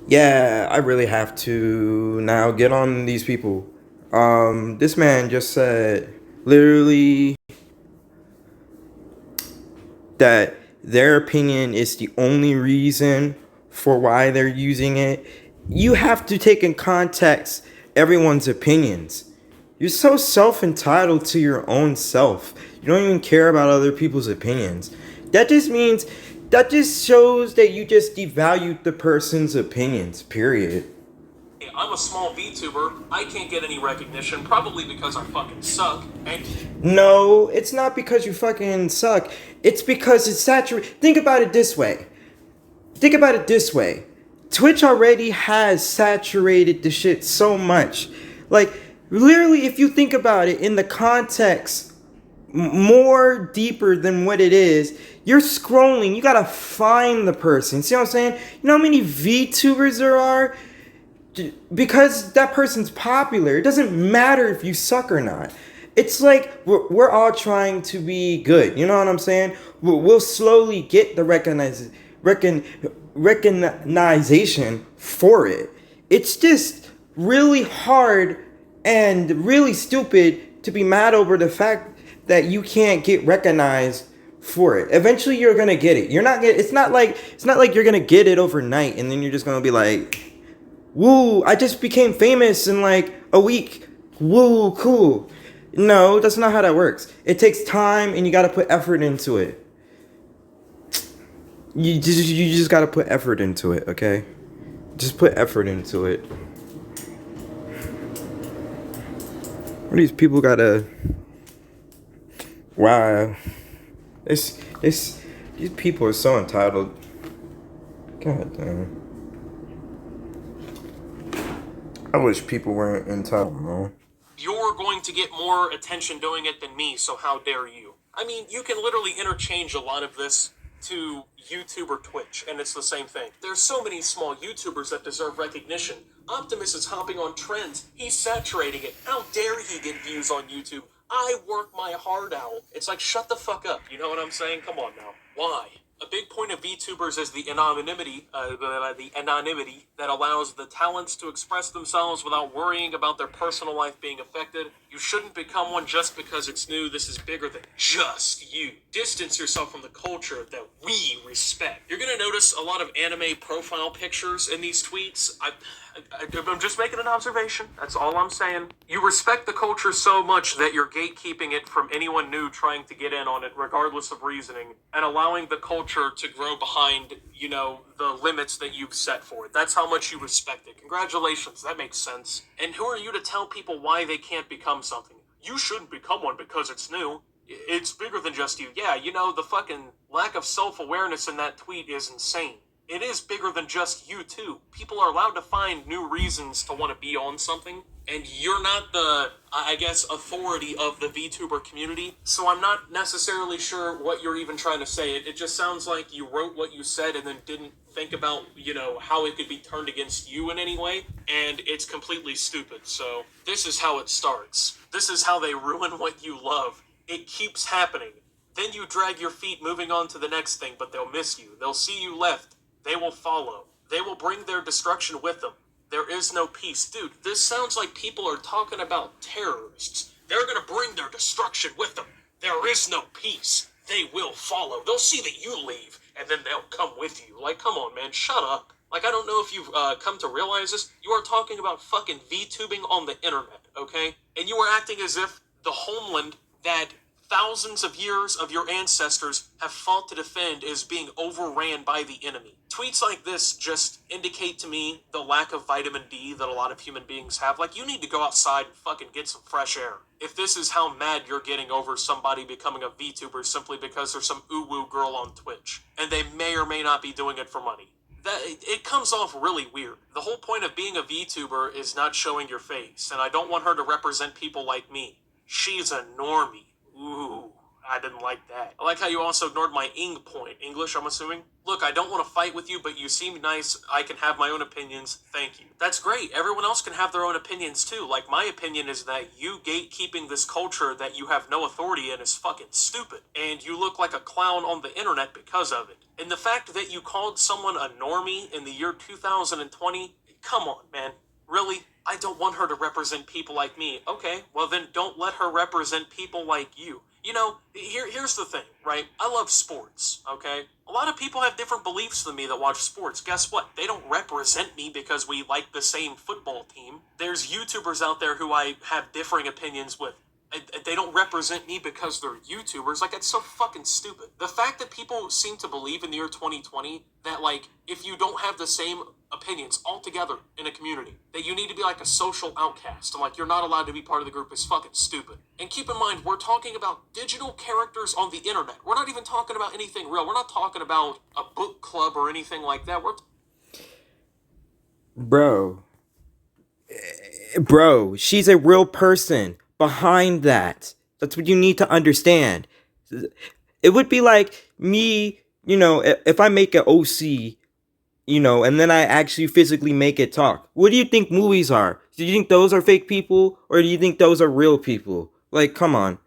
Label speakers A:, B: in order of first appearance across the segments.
A: Yeah, I really have to now get on these people. This man just said literally that their opinion is the only reason for why they're using it. You have to take in context everyone's opinions. You're so self entitled to your own self. You don't even care about other people's opinions. That just means, that just shows that you just devalued the person's opinions, period.
B: I'm a small VTuber. I can't get any recognition, probably because I fucking suck. And
A: No, it's not because you fucking suck. It's because it's saturated. Think about it this way. Think about it this way. Twitch already has saturated the shit so much. Like, literally, if you think about it in the context more deeper than what it is, you're scrolling, you gotta find the person. See what I'm saying? You know how many VTubers there are? Because that person's popular, it doesn't matter if you suck or not. It's like we're all trying to be good. You know what I'm saying? We'll slowly get the recognition for it. It's just really hard and really stupid to be mad over the fact that you can't get recognized for it. Eventually, you're gonna get it. You're not get. It's not like you're gonna get it overnight, and then you're just gonna be like, woo, I just became famous in like a week. Woo, cool. No, that's not how that works. It takes time and you gotta put effort into it. You just gotta put effort into it, okay? Just put effort into it. What these people gotta, wow. This these people are so entitled. God damn. I wish people weren't entitled, man.
B: you're going to get more attention doing it than me, so how dare you? I mean, you can literally interchange a lot of this to YouTube or Twitch, and it's the same thing. There's so many small YouTubers that deserve recognition. Optimus is hopping on trends. He's saturating it. How dare he get views on YouTube? I work my heart out. It's like, shut the fuck up. You know what I'm saying? Come on now. Why? A big point of VTubers is the anonymity that allows the talents to express themselves without worrying about their personal life being affected. You shouldn't become one just because it's new. This is bigger than just you. Distance yourself from the culture that we respect. You're gonna notice a lot of anime profile pictures in these tweets. I'm just making an observation. That's all I'm saying. You respect the culture so much that you're gatekeeping it from anyone new trying to get in on it, regardless of reasoning, and allowing the culture to grow behind, the limits that you've set for it. That's how much you respect it. Congratulations, that makes sense. And who are you to tell people why they can't become something? You shouldn't become one because it's new. It's bigger than just you. Yeah, the fucking lack of self-awareness in that tweet is insane. It is bigger than just you too. People are allowed to find new reasons to want to be on something, and you're not the, I guess, authority of the VTuber community, so I'm not necessarily sure what you're even trying to say. It just sounds like you wrote what you said and then didn't think about, how it could be turned against you in any way, and it's completely stupid. So, this is how it starts. This is how they ruin what you love. It keeps happening. Then you drag your feet moving on to the next thing, but they'll miss you. They'll see you left. They will follow. They will bring their destruction with them. There is no peace. Dude, this sounds like people are talking about terrorists. They're gonna bring their destruction with them. There is no peace. They will follow. They'll see that you leave, and then they'll come with you. Like, come on, man, shut up. Like, I don't know if you've come to realize this. You are talking about fucking VTubing on the internet, okay? And you are acting as if the homeland that thousands of years of your ancestors have fought to defend is being overran by the enemy. Tweets like this just indicate to me the lack of vitamin D that a lot of human beings have. Like, you need to go outside and fucking get some fresh air. If this is how mad you're getting over somebody becoming a VTuber simply because there's some ooh-woo girl on Twitch, and they may or may not be doing it for money. It comes off really weird. The whole point of being a VTuber is not showing your face, and I don't want her to represent people like me. She's a normie. Ooh, I didn't like that. I like how you also ignored my ing point. English, I'm assuming? Look, I don't want to fight with you, but you seem nice. I can have my own opinions. Thank you. That's great. Everyone else can have their own opinions too. Like, my opinion is that you gatekeeping this culture that you have no authority in is fucking stupid. And you look like a clown on the internet because of it. And the fact that you called someone a normie in the year 2020, come on, man. Really? I don't want her to represent people like me. Okay, well then don't let her represent people like you. You know, here's the thing, right? I love sports, okay? A lot of people have different beliefs than me that watch sports. Guess what? They don't represent me because we like the same football team. There's YouTubers out there who I have differing opinions with. They don't represent me because they're YouTubers. Like, it's so fucking stupid. The fact that people seem to believe in the year 2020 that, like, if you don't have the same opinions altogether in a community, that you need to be like a social outcast and like you're not allowed to be part of the group is fucking stupid. And keep in mind, we're talking about digital characters on the internet. We're not even talking about anything real. We're not talking about a book club or anything like that.
A: Bro, bro, she's a real person behind that. That's what you need to understand. It would be like me, if I make an OC, and then I actually physically make it talk. What do you think movies are? Do you think those are fake people, or do you think those are real people? Like, come on.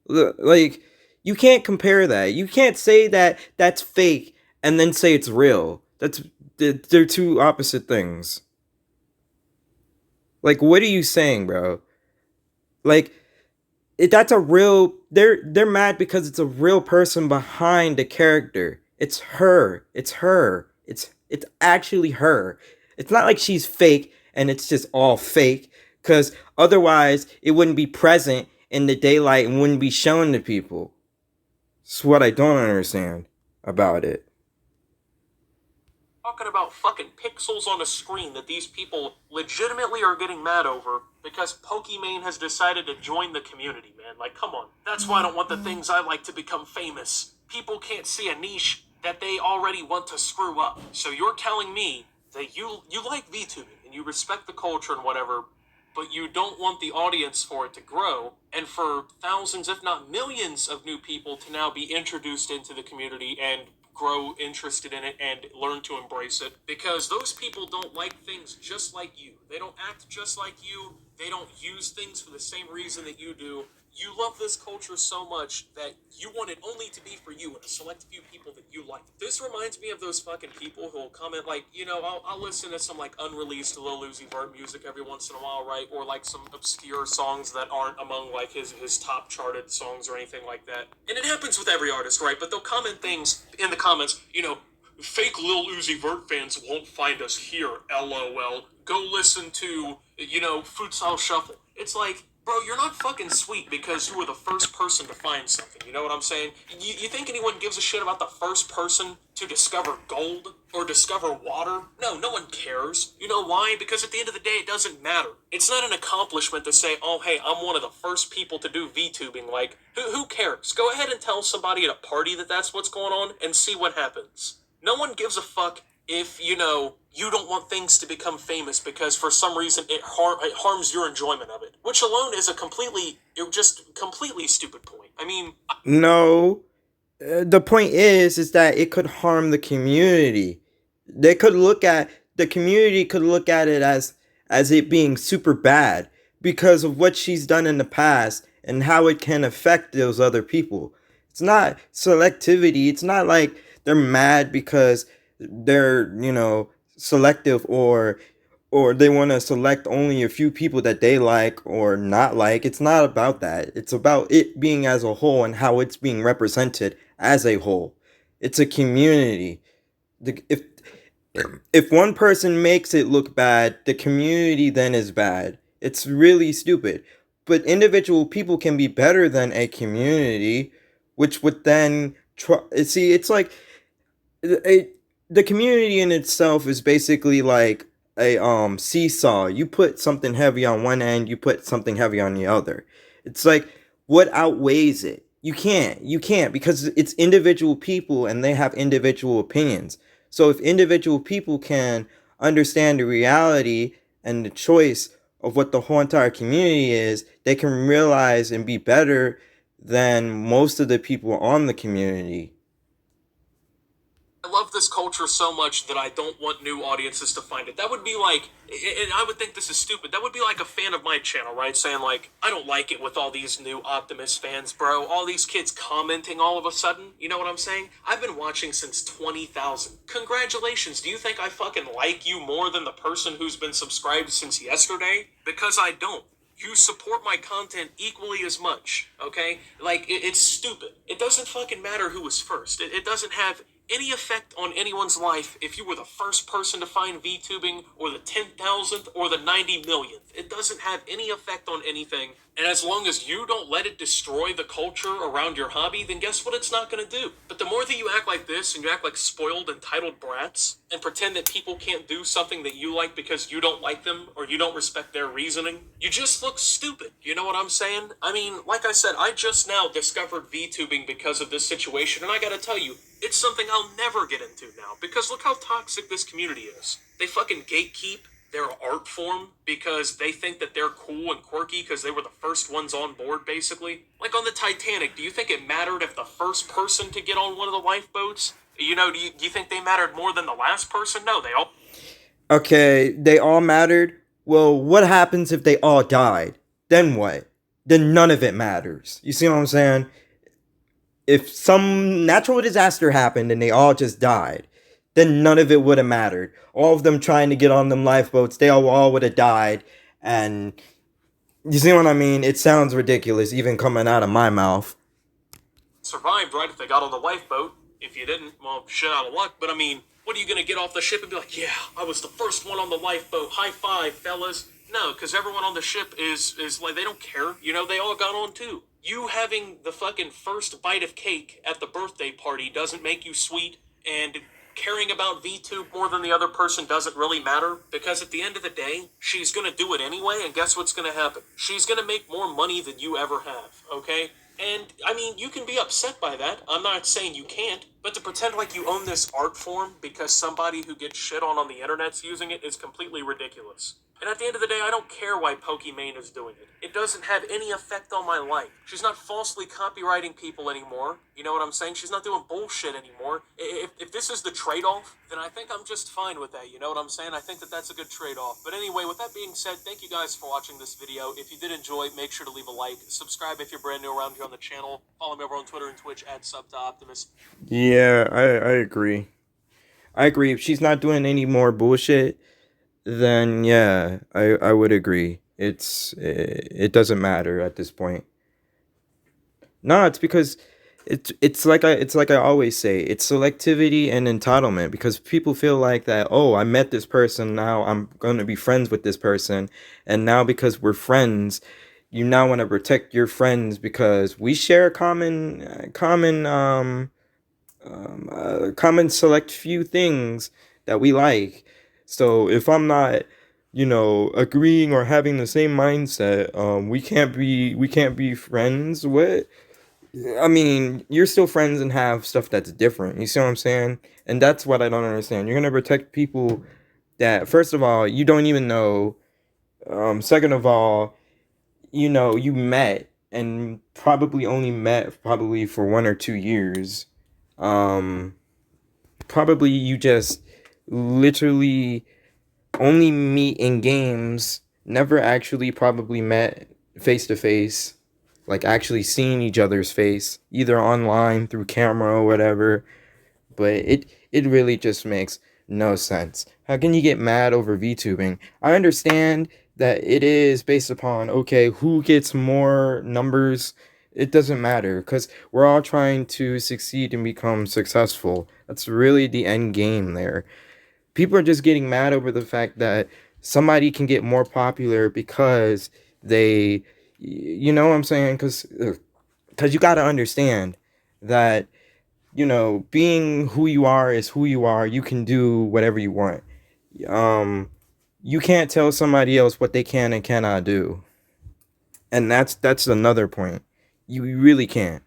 A: Like, you can't compare that. You can't say that that's fake and then say it's real. They're two opposite things. Like, what are you saying, bro? Like, that's a real. They're mad because it's a real person behind the character. It's her. It's her. It's actually her. It's not like she's fake and it's just all fake. Because otherwise, it wouldn't be present in the daylight and wouldn't be shown to people. It's what I don't understand about it.
B: Talking about fucking pixels on a screen that these people legitimately are getting mad over because Pokimane has decided to join the community, man. Like, come on. That's why I don't want the things I like to become famous. People can't see a niche that they already want to screw up. So you're telling me that you like VTubing and you respect the culture and whatever, but you don't want the audience for it to grow and for thousands, if not millions, of new people to now be introduced into the community and grow interested in it and learn to embrace it, because those people don't like things just like you. They don't act just like you. They don't use things for the same reason that you do. You love this culture so much that you want it only to be for you and a select few people that you like. This reminds me of those fucking people who will comment like, I'll listen to some like unreleased Lil Uzi Vert music every once in a while, right? Or like some obscure songs that aren't among like his top charted songs or anything like that. And it happens with every artist, right? But they'll comment things in the comments, fake Lil Uzi Vert fans won't find us here, LOL. Go listen to, Futsal Shuffle. It's like, bro, you're not fucking sweet because you were the first person to find something. You know what I'm saying? You think anyone gives a shit about the first person to discover gold or discover water? No one cares. You know why? Because at the end of the day, it doesn't matter. It's not an accomplishment to say, oh, hey, I'm one of the first people to do VTubing. Like, who cares? Go ahead and tell somebody at a party that that's what's going on and see what happens. No one gives a fuck if, you don't want things to become famous because for some reason it harms your enjoyment of it. Which alone is just completely stupid point. I mean...
A: No. The point is that it could harm the community. The community could look at it as it being super bad because of what she's done in the past and how it can affect those other people. It's not selectivity. It's not like they're mad because they're, selective or they want to select only a few people that they like or not like. It's not about that. It's about it being as a whole and how it's being represented as a whole. It's a community. If one person makes it look bad, the community then is bad. It's really stupid. But individual people can be better than a community, which would then see. It's like the community in itself is basically like a seesaw. You put something heavy on one end, you put something heavy on the other. It's like, what outweighs it? You can't because it's individual people and they have individual opinions. So if individual people can understand the reality and the choice of what the whole entire community is, they can realize and be better than most of the people on the community.
B: I love this culture so much that I don't want new audiences to find it. That would be like, and I would think this is stupid. That would be like a fan of my channel, right? Saying like, I don't like it with all these new Optimus fans, bro. All these kids commenting all of a sudden. You know what I'm saying? I've been watching since 20,000. Congratulations. Do you think I fucking like you more than the person who's been subscribed since yesterday? Because I don't. You support my content equally as much, okay? Like, it's stupid. It doesn't fucking matter who was first. It doesn't have any effect on anyone's life if you were the first person to find VTubing or the 10,000th or the 90 millionth. It doesn't have any effect on anything. And as long as you don't let it destroy the culture around your hobby, then guess what it's not going to do? But the more that you act like this and you act like spoiled, entitled brats and pretend that people can't do something that you like because you don't like them or you don't respect their reasoning, you just look stupid. You know what I'm saying? I mean, like I said, I just now discovered VTubing because of this situation, and I gotta tell you, it's something I'll never get into now because look how toxic this community is. They fucking gatekeep their art form because they think that they're cool and quirky because they were the first ones on board, basically. Like on the Titanic, do you think it mattered if the first person to get on one of the lifeboats, you know, do you think they mattered more than the last person? No, they all...
A: Okay, they all mattered. Well, what happens if they all died? Then what? Then none of it matters. You see what I'm saying? If some natural disaster happened and they all just died, then none of it would have mattered. All of them trying to get on them lifeboats, they all would have died. And you see what I mean? It sounds ridiculous even coming out of my mouth.
B: survived, right? If they got on the lifeboat. If you didn't, well, shit out of luck. But I mean, what are you gonna get off the ship and be like, yeah, I was the first one on the lifeboat. High five, fellas. No, because everyone on the ship is like, they don't care. You know, they all got on too. You having the fucking first bite of cake at the birthday party doesn't make you sweet, and caring about VTube more than the other person doesn't really matter, because at the end of the day, she's gonna do it anyway, and guess what's gonna happen? She's gonna make more money than you ever have, okay? And, I mean, you can be upset by that. I'm not saying you can't, but to pretend like you own this art form because somebody who gets shit on the internet's using it is completely ridiculous. And at the end of the day, I don't care why Pokimane is doing it. It doesn't have any effect on my life. She's not falsely copywriting people anymore. You know what I'm saying? She's not doing bullshit anymore. If this is the trade-off, then I think I'm just fine with that. You know what I'm saying? I think that that's a good trade-off. But anyway, with that being said, thank you guys for watching this video. If you did enjoy, make sure to leave a like. Subscribe if you're brand new around here on the channel. Follow me over on Twitter and Twitch at SubToOptimus.
A: Yeah, I agree. I agree. If she's not doing any more bullshit, then yeah, I would agree. It doesn't matter at this point. No, it's because it's like I always say, it's selectivity and entitlement, because people feel like that, oh, I met this person, now I'm going to be friends with this person, and now because we're friends, you now want to protect your friends because we share a common select few things that we like. So if I'm not, agreeing or having the same mindset, we can't be friends. What? I mean, you're still friends and have stuff that's different. You see what I'm saying? And that's what I don't understand. You're gonna protect people that, first of all, you don't even know. Second of all, you met and probably only met probably for 1 or 2 years. Um, Probably you just literally only meet in games, never actually probably met face to face, like actually seeing each other's face, either online through camera or whatever. But it really just makes no sense. How can you get mad over VTubing? I understand that it is based upon, okay, who gets more numbers. It doesn't matter because we're all trying to succeed and become successful. That's really the end game there. People are just getting mad over the fact that somebody can get more popular because they, you know what I'm saying? Because you got to understand that, being who you are is who you are. You can do whatever you want. Um, you can't tell somebody else what they can and cannot do, and that's another point. You really can't,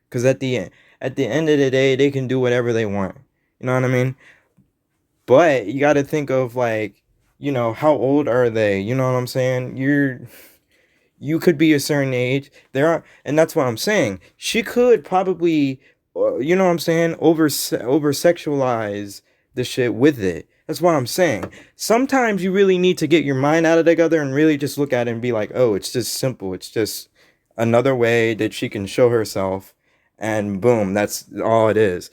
A: because at the end of the day, they can do whatever they want. You know what I mean? But you got to think of, like, how old are they? You know what I'm saying? You could be a certain age. There are, and that's what I'm saying. She could probably, you know what I'm saying, over sexualize the shit with it. That's what I'm saying. Sometimes you really need to get your mind out of together and really just look at it and be like, oh, it's just simple. It's just another way that she can show herself, and boom, that's all it is.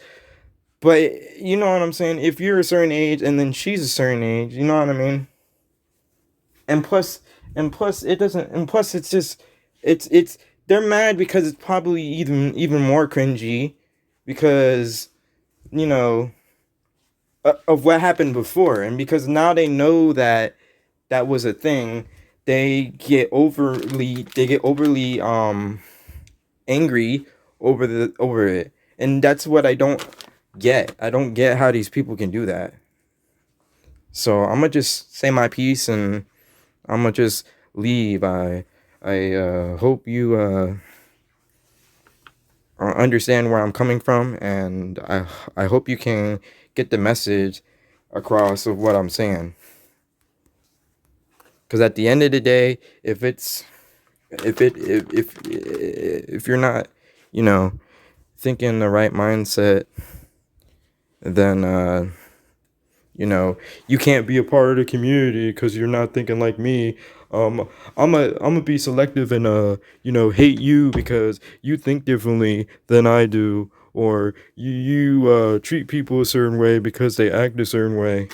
A: But you know what I'm saying? If you're a certain age and then she's a certain age, you know what I mean? And plus, it doesn't, and plus it's just, it's they're mad because it's probably even more cringy because, you know, of what happened before, and because now they know that that was a thing, they get overly angry over it. And that's what I don't get how these people can do that. So I'm gonna just say my piece, and I'm gonna just leave. I hope you understand where I'm coming from, and I hope you can get the message across of what I'm saying. Because at the end of the day, if you're not, you know, thinking the right mindset, then you know, you can't be a part of the community because you're not thinking like me. I'm gonna be selective and you know, hate you because you think differently than I do, or you treat people a certain way because they act a certain way.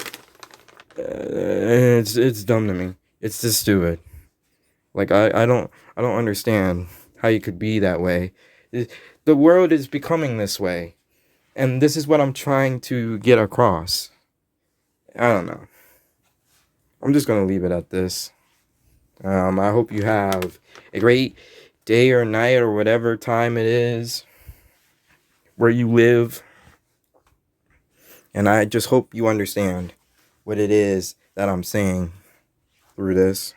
A: It's dumb to me. It's just stupid. Like I don't understand how you could be that way. The world is becoming this way, and this is what I'm trying to get across. I don't know. I'm just gonna leave it at this. I hope you have a great day or night or whatever time it is where you live, and I just hope you understand what it is that I'm saying through this.